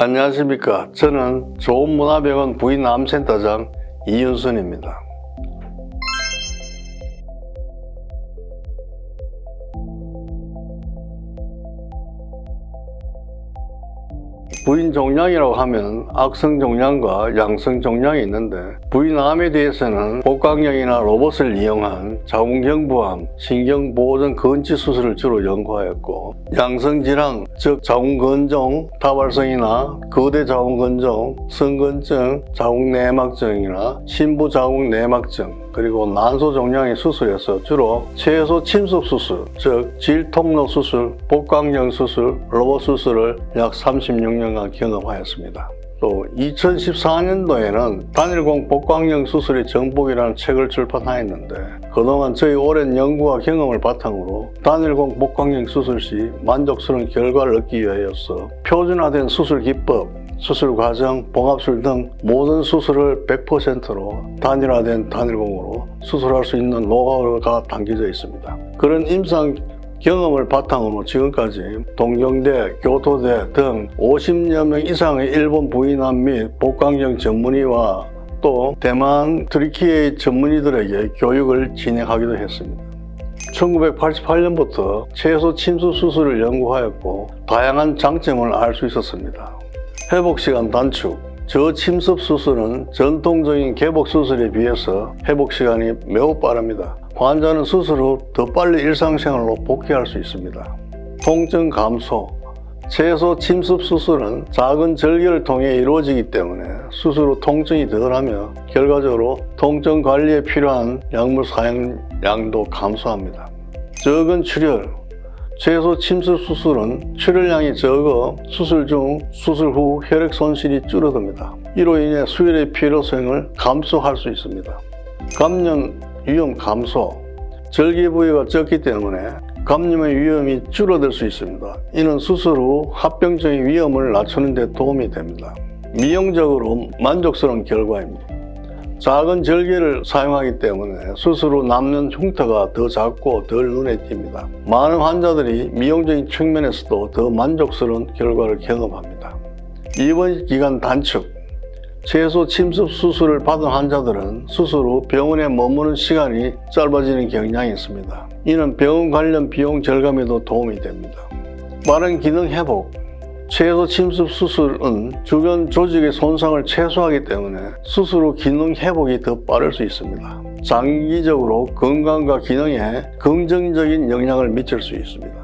안녕하십니까. 저는 좋은문화병원 부인암센터장 이윤순입니다. 부인종양이라고 하면 악성종양과 양성종양이 있는데, 부인암에 대해서는 복강경이나 로봇을 이용한 자궁경부암, 신경보호전 건치 수술을 주로 연구하였고, 양성질환, 즉 자궁건종, 다발성이나 거대자궁건종, 성건증, 자궁내막증이나 신부자궁내막증, 그리고 난소종양의 수술에서 주로 최소 침습 수술, 즉 질통로 수술, 복강경 수술, 로봇 수술을 약 36년간 경험하였습니다. 또 2014년도에는 단일공 복강경 수술의 정복이라는 책을 출판하였는데, 그동안 저희 오랜 연구와 경험을 바탕으로 단일공 복강경 수술 시 만족스러운 결과를 얻기 위하여서 표준화된 수술 기법, 수술 과정, 봉합술 등 모든 수술을 100%로 단일화된 단일공으로 수술할 수 있는 노하우가 담겨져 있습니다. 그런 임상 경험을 바탕으로 지금까지 동경대, 교토대 등 50여 명 이상의 일본 부인암 및 복강경 전문의와 또 대만, 터키의 전문의들에게 교육을 진행하기도 했습니다. 1988년부터 최소 침수 수술을 연구하였고 다양한 장점을 알 수 있었습니다. 회복시간 단축, 저침습 수술은 전통적인 개복 수술에 비해서 회복시간이 매우 빠릅니다. 환자는 수술 후 더 빨리 일상생활로 복귀할 수 있습니다. 통증 감소, 최소 침습 수술은 작은 절개를 통해 이루어지기 때문에 수술 후 통증이 덜하며 결과적으로 통증 관리에 필요한 약물 사용량도 감소합니다. 적은 출혈, 최소 침습 수술은 출혈량이 적어 수술 중, 수술 후 혈액 손실이 줄어듭니다. 이로 인해 수혈의 필요성을 감소할 수 있습니다. 감염 위험 감소, 절개 부위가 적기 때문에 감염의 위험이 줄어들 수 있습니다. 이는 수술 후 합병증의 위험을 낮추는 데 도움이 됩니다. 미용적으로 만족스러운 결과입니다. 작은 절개를 사용하기 때문에 수술 후 남는 흉터가 더 작고 덜 눈에 띕니다. 많은 환자들이 미용적인 측면에서도 더 만족스러운 결과를 경험합니다. 입원 기간 단축, 최소 침습 수술을 받은 환자들은 수술 후 병원에 머무는 시간이 짧아지는 경향이 있습니다. 이는 병원 관련 비용 절감에도 도움이 됩니다. 빠른 기능 회복, 최소 침습 수술은 주변 조직의 손상을 최소화하기 때문에 수술 후 기능 회복이 더 빠를 수 있습니다. 장기적으로 건강과 기능에 긍정적인 영향을 미칠 수 있습니다.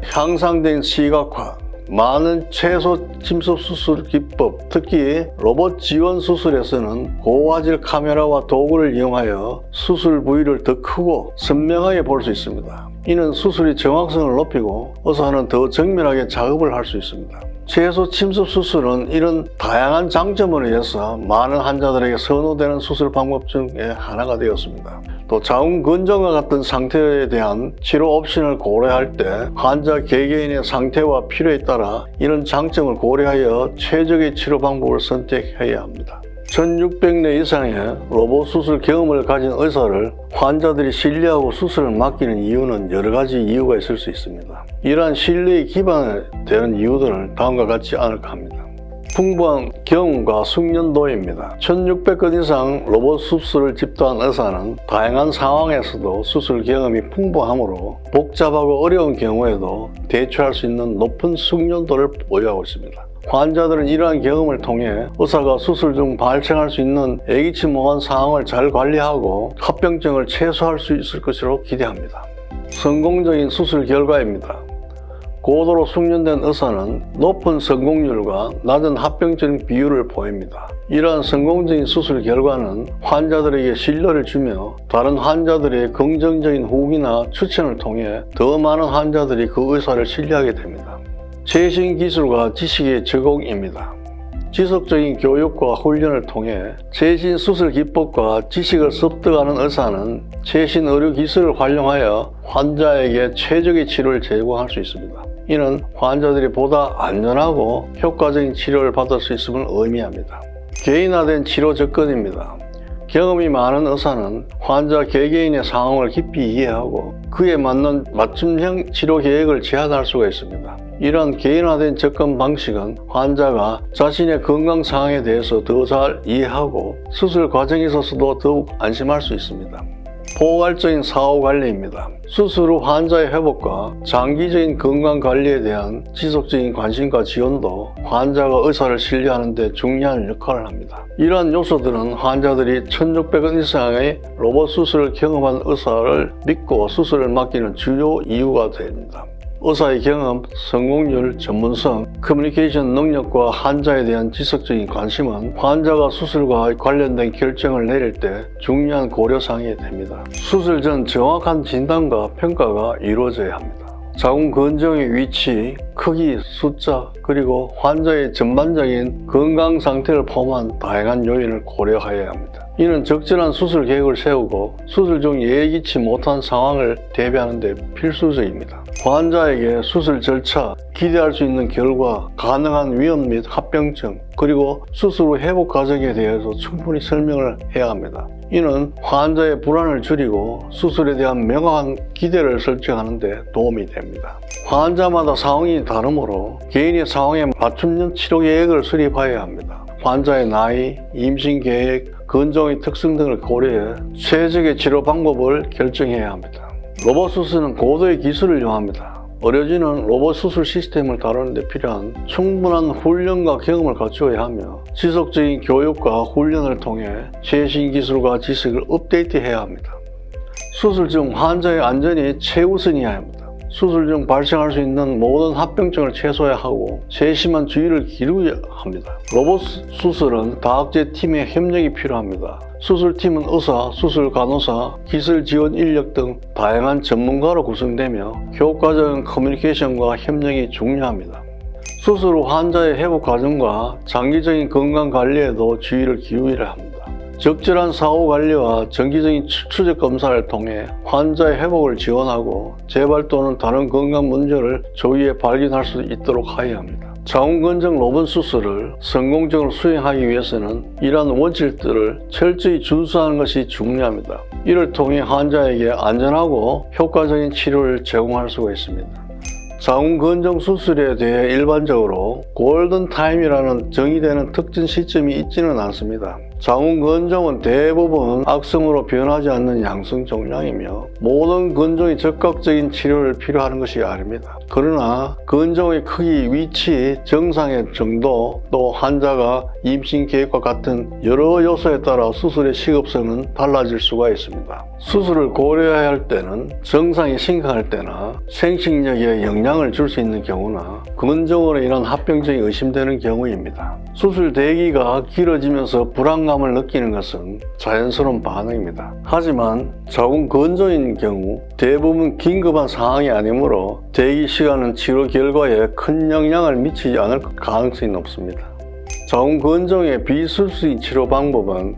향상된 시각화, 많은 최소 침습 수술 기법, 특히 로봇 지원 수술에서는 고화질 카메라와 도구를 이용하여 수술 부위를 더 크고 선명하게 볼 수 있습니다. 이는 수술의 정확성을 높이고 의사는 더 정밀하게 작업을 할 수 있습니다. 최소 침습 수술은 이런 다양한 장점으로 인해서 많은 환자들에게 선호되는 수술 방법 중에 하나가 되었습니다. 또 자궁건조와 같은 상태에 대한 치료 옵션을 고려할 때 환자 개개인의 상태와 필요에 따라 이런 장점을 고려하여 최적의 치료 방법을 선택해야 합니다. 1600회 이상의 로봇 수술 경험을 가진 의사를 환자들이 신뢰하고 수술을 맡기는 이유는 여러 가지 이유가 있을 수 있습니다. 이러한 신뢰의 기반이 되는 이유들을 다음과 같지 않을까 합니다. 풍부한 경험과 숙련도입니다. 1600건 이상 로봇 수술을 집도한 의사는 다양한 상황에서도 수술 경험이 풍부하므로 복잡하고 어려운 경우에도 대처할 수 있는 높은 숙련도를 보유하고 있습니다. 환자들은 이러한 경험을 통해 의사가 수술 중 발생할 수 있는 예기치 못한 상황을 잘 관리하고 합병증을 최소화할 수 있을 것으로 기대합니다. 성공적인 수술 결과입니다. 고도로 숙련된 의사는 높은 성공률과 낮은 합병증 비율을 보입니다. 이러한 성공적인 수술 결과는 환자들에게 신뢰를 주며 다른 환자들의 긍정적인 후기나 추천을 통해 더 많은 환자들이 그 의사를 신뢰하게 됩니다. 최신 기술과 지식의 적용입니다. 지속적인 교육과 훈련을 통해 최신 수술 기법과 지식을 습득하는 의사는 최신 의료 기술을 활용하여 환자에게 최적의 치료를 제공할 수 있습니다. 이는 환자들이 보다 안전하고 효과적인 치료를 받을 수 있음을 의미합니다. 개인화된 치료 접근입니다. 경험이 많은 의사는 환자 개개인의 상황을 깊이 이해하고 그에 맞는 맞춤형 치료 계획을 제안할 수가 있습니다. 이러한 개인화된 접근 방식은 환자가 자신의 건강 상황에 대해서 더 잘 이해하고 수술 과정에 있어서도 더욱 안심할 수 있습니다. 포괄적인 사후관리입니다. 수술 후 환자의 회복과 장기적인 건강관리에 대한 지속적인 관심과 지원도 환자가 의사를 신뢰하는 데 중요한 역할을 합니다. 이러한 요소들은 환자들이 1,600원 이상의 로봇 수술을 경험한 의사를 믿고 수술을 맡기는 주요 이유가 됩니다. 의사의 경험, 성공률, 전문성, 커뮤니케이션 능력과 환자에 대한 지속적인 관심은 환자가 수술과 관련된 결정을 내릴 때 중요한 고려사항이 됩니다. 수술 전 정확한 진단과 평가가 이루어져야 합니다. 자궁 건정의 위치, 크기, 숫자, 그리고 환자의 전반적인 건강 상태를 포함한 다양한 요인을 고려해야 합니다. 이는 적절한 수술 계획을 세우고 수술 중 예기치 못한 상황을 대비하는 데 필수적입니다. 환자에게 수술 절차, 기대할 수 있는 결과, 가능한 위험 및 합병증, 그리고 수술 후 회복 과정에 대해서 충분히 설명을 해야 합니다. 이는 환자의 불안을 줄이고 수술에 대한 명확한 기대를 설정하는 데 도움이 됩니다. 환자마다 상황이 다르므로 개인의 상황에 맞춤형 치료 계획을 수립해야 합니다. 환자의 나이, 임신 계획, 건종의 특성 등을 고려해 최적의 치료 방법을 결정해야 합니다. 로봇 수술은 고도의 기술을 요합니다. 의료진은 로봇 수술 시스템을 다루는 데 필요한 충분한 훈련과 경험을 갖추어야 하며 지속적인 교육과 훈련을 통해 최신 기술과 지식을 업데이트해야 합니다. 수술 중 환자의 안전이 최우선이어야 합니다. 수술 중 발생할 수 있는 모든 합병증을 최소화해야 하고 세심한 주의를 기울여야 합니다. 로봇 수술은 다학제 팀의 협력이 필요합니다. 수술팀은 의사, 수술 간호사, 기술 지원 인력 등 다양한 전문가로 구성되며 효과적인 커뮤니케이션과 협력이 중요합니다. 수술 후 환자의 회복 과정과 장기적인 건강 관리에도 주의를 기울여야 합니다. 적절한 사후관리와 정기적인 추적 검사를 통해 환자의 회복을 지원하고 재발 또는 다른 건강 문제를 조기에 발견할 수 있도록 하여야 합니다. 자궁 건정 로봇 수술을 성공적으로 수행하기 위해서는 이러한 원칙들을 철저히 준수하는 것이 중요합니다. 이를 통해 환자에게 안전하고 효과적인 치료를 제공할 수가 있습니다. 자궁 건정 수술에 대해 일반적으로 골든타임이라는 정의되는 특정 시점이 있지는 않습니다. 자궁 건정은 대부분 악성으로 변하지 않는 양성 종양이며 모든 건정이 적극적인 치료를 필요하는 것이 아닙니다. 그러나 건정의 크기, 위치, 정상의 정도, 또 환자가 임신 계획과 같은 여러 요소에 따라 수술의 시급성은 달라질 수가 있습니다. 수술을 고려해야 할 때는 정상이 심각할 때나 생식력에 영향을 줄 수 있는 경우나 건정으로 인한 합병증이 의심되는 경우입니다. 수술 대기가 길어지면서 불안감을 느끼는 것은 자연스러운 반응입니다. 하지만 자궁 건조인 경우 대부분 긴급한 상황이 아니므로 대기 시간은 치료 결과에 큰 영향을 미치지 않을 가능성이 높습니다. 자궁 건조의 비수술식 치료 방법은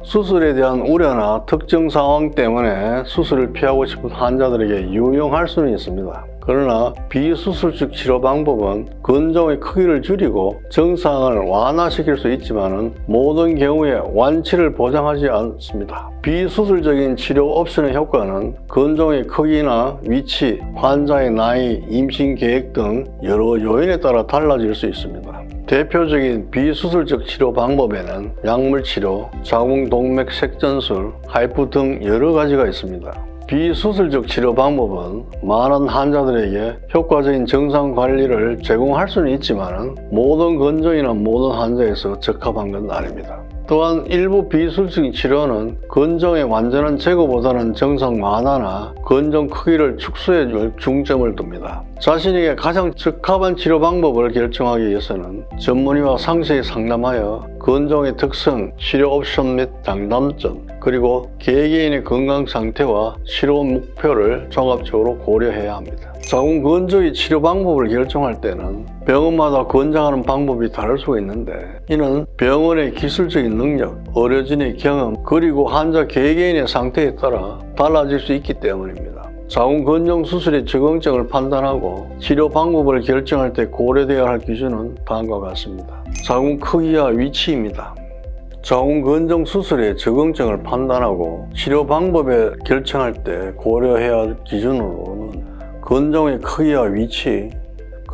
수술에 대한 우려나 특정 상황 때문에 수술을 피하고 싶은 환자들에게 유용할 수는 있습니다. 그러나 비수술식 치료 방법은 건정의 크기를 줄이고 정상을 완화시킬 수 있지만 모든 경우에 완치를 보장하지 않습니다. 비수술적인 치료 옵션의 효과는 건정의 크기나 위치, 환자의 나이, 임신 계획 등 여러 요인에 따라 달라질 수 있습니다. 대표적인 비수술적 치료 방법에는 약물치료, 자궁동맥 색전술, 하이프 등 여러 가지가 있습니다. 비수술적 치료 방법은 많은 환자들에게 효과적인 정상 관리를 제공할 수는 있지만 모든 건정이나 모든 환자에서 적합한 건 아닙니다. 또한 일부 비수술적 치료는 건정의 완전한 제거보다는 정상 완화나 건정 크기를 축소해 줄 중점을 둡니다. 자신에게 가장 적합한 치료 방법을 결정하기 위해서는 전문의와 상세히 상담하여 건정의 특성, 치료 옵션 및 장단점, 그리고 개개인의 건강 상태와 치료 목표를 종합적으로 고려해야 합니다. 자궁 건조의 치료 방법을 결정할 때는 병원마다 권장하는 방법이 다를 수가 있는데 이는 병원의 기술적인 능력, 의료진의 경험, 그리고 환자 개개인의 상태에 따라 달라질 수 있기 때문입니다. 자궁 건정 수술의 적응증을 판단하고 치료 방법을 결정할 때 고려되어야 할 기준은 다음과 같습니다. 자궁 크기와 위치입니다. 자궁 건정 수술의 적응증을 판단하고 치료 방법을 결정할 때 고려해야 할 기준으로는 건정의 크기와 위치,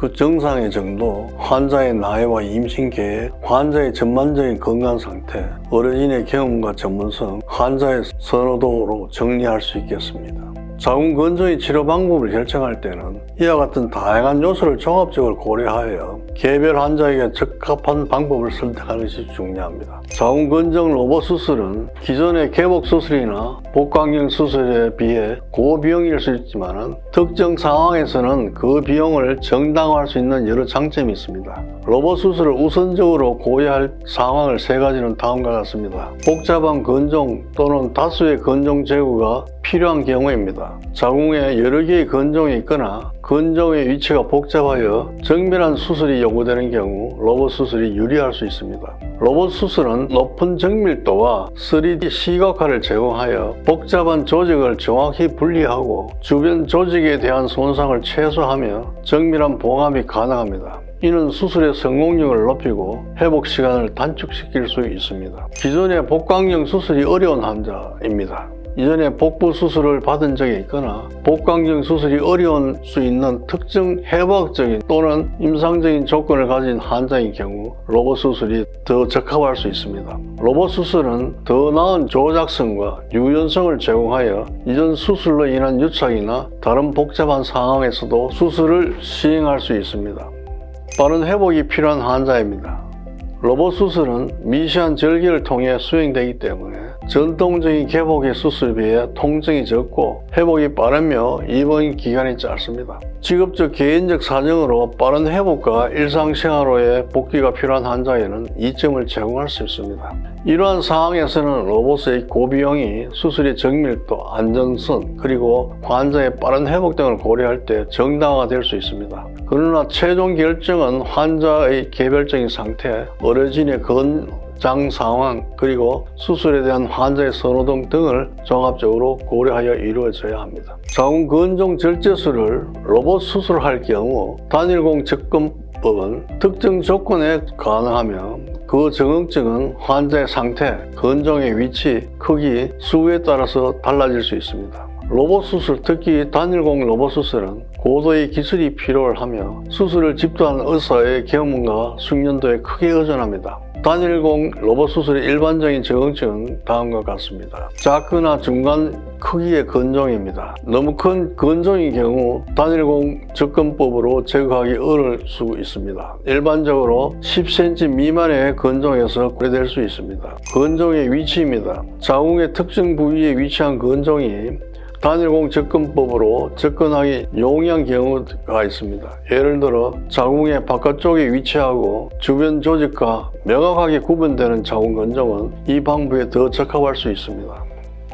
그 정상의 정도, 환자의 나이와 임신 계획, 환자의 전반적인 건강 상태, 의료진의 경험과 전문성, 환자의 선호도로 정리할 수 있겠습니다. 자궁 건조의 치료 방법을 결정할 때는 이와 같은 다양한 요소를 종합적으로 고려하여 개별 환자에게 적합한 방법을 선택하는 것이 중요합니다. 자궁 건정 로봇 수술은 기존의 개복 수술이나 복강경 수술에 비해 고비용일 수 있지만 특정 상황에서는 그 비용을 정당화할 수 있는 여러 장점이 있습니다. 로봇 수술을 우선적으로 고려할 상황을 세 가지는 다음과 같습니다. 복잡한 건종 또는 다수의 건종 제거가 필요한 경우입니다. 자궁에 여러 개의 건종이 있거나 건종의 위치가 복잡하여 정밀한 수술이 요구되는 경우 로봇 수술이 유리할 수 있습니다. 로봇 수술은 높은 정밀도와 3D 시각화를 제공하여 복잡한 조직을 정확히 분리하고 주변 조직에 대한 손상을 최소화하며 정밀한 봉합이 가능합니다. 이는 수술의 성공률을 높이고 회복 시간을 단축시킬 수 있습니다. 기존의 복강경 수술이 어려운 환자입니다. 이전에 복부 수술을 받은 적이 있거나 복강경 수술이 어려울 수 있는 특정 해부학적인 또는 임상적인 조건을 가진 환자인 경우 로봇 수술이 더 적합할 수 있습니다. 로봇 수술은 더 나은 조작성과 유연성을 제공하여 이전 수술로 인한 유착이나 다른 복잡한 상황에서도 수술을 시행할 수 있습니다. 빠른 회복이 필요한 환자입니다. 로봇 수술은 미세한 절개를 통해 수행되기 때문에 전통적인 개복의 수술에 비해 통증이 적고 회복이 빠르며 입원 기간이 짧습니다. 직업적 개인적 사정으로 빠른 회복과 일상생활로의 복귀가 필요한 환자에는 이점을 제공할 수 있습니다. 이러한 상황에서는 로봇의 고비용이 수술의 정밀도, 안전성, 그리고 환자의 빠른 회복 등을 고려할 때 정당화가 될 수 있습니다. 그러나 최종 결정은 환자의 개별적인 상태, 의료진의 건강 상황, 그리고 수술에 대한 환자의 선호도 등을 종합적으로 고려하여 이루어져야 합니다. 자궁 건종 절제술을 로봇 수술할 경우 단일공 접근법은 특정 조건에 가능하며 그 적응증은 환자의 상태, 건종의 위치, 크기, 수에 따라서 달라질 수 있습니다. 로봇 수술, 특히 단일공 로봇 수술은 고도의 기술이 필요하며 수술을 집도한 의사의 경험과 숙련도에 크게 의존합니다. 단일공 로봇 수술의 일반적인 적응증은 다음과 같습니다. 작거나 중간 크기의 건종입니다. 너무 큰 건종의 경우 단일공 접근법으로 제거하기 어려울 수 있습니다. 일반적으로 10cm 미만의 건종에서 고려될 수 있습니다. 건종의 위치입니다. 자궁의 특정 부위에 위치한 건종이 단일공 접근법으로 접근하기 용이한 경우가 있습니다. 예를 들어 자궁의 바깥쪽에 위치하고 주변 조직과 명확하게 구분되는 자궁 건종은 이 방법에 더 적합할 수 있습니다.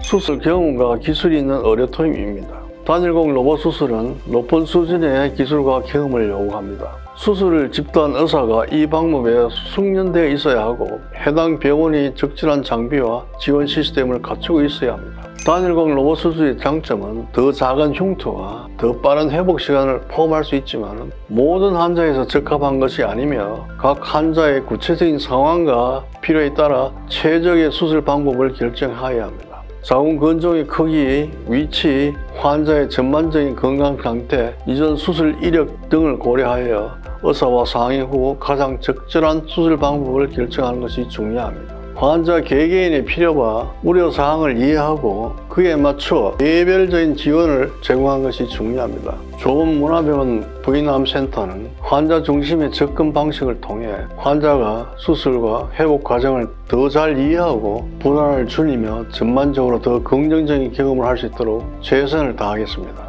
수술 경험과 기술이 있는 의료팀입니다. 단일공 로봇 수술은 높은 수준의 기술과 경험을 요구합니다. 수술을 집도한 의사가 이 방법에 숙련되어 있어야 하고 해당 병원이 적절한 장비와 지원 시스템을 갖추고 있어야 합니다. 단일공 로봇 수술의 장점은 더 작은 흉터와 더 빠른 회복 시간을 포함할 수 있지만 모든 환자에서 적합한 것이 아니며 각 환자의 구체적인 상황과 필요에 따라 최적의 수술 방법을 결정해야 합니다. 자궁 건종의 크기, 위치, 환자의 전반적인 건강 상태, 이전 수술 이력 등을 고려하여 의사와 상의 후 가장 적절한 수술 방법을 결정하는 것이 중요합니다. 환자 개개인의 필요와 우려사항을 이해하고 그에 맞춰 개별적인 지원을 제공하는 것이 중요합니다. 조원문화병원 부인암센터는 환자 중심의 접근 방식을 통해 환자가 수술과 회복 과정을 더 잘 이해하고 불안을 줄이며 전반적으로 더 긍정적인 경험을 할 수 있도록 최선을 다하겠습니다.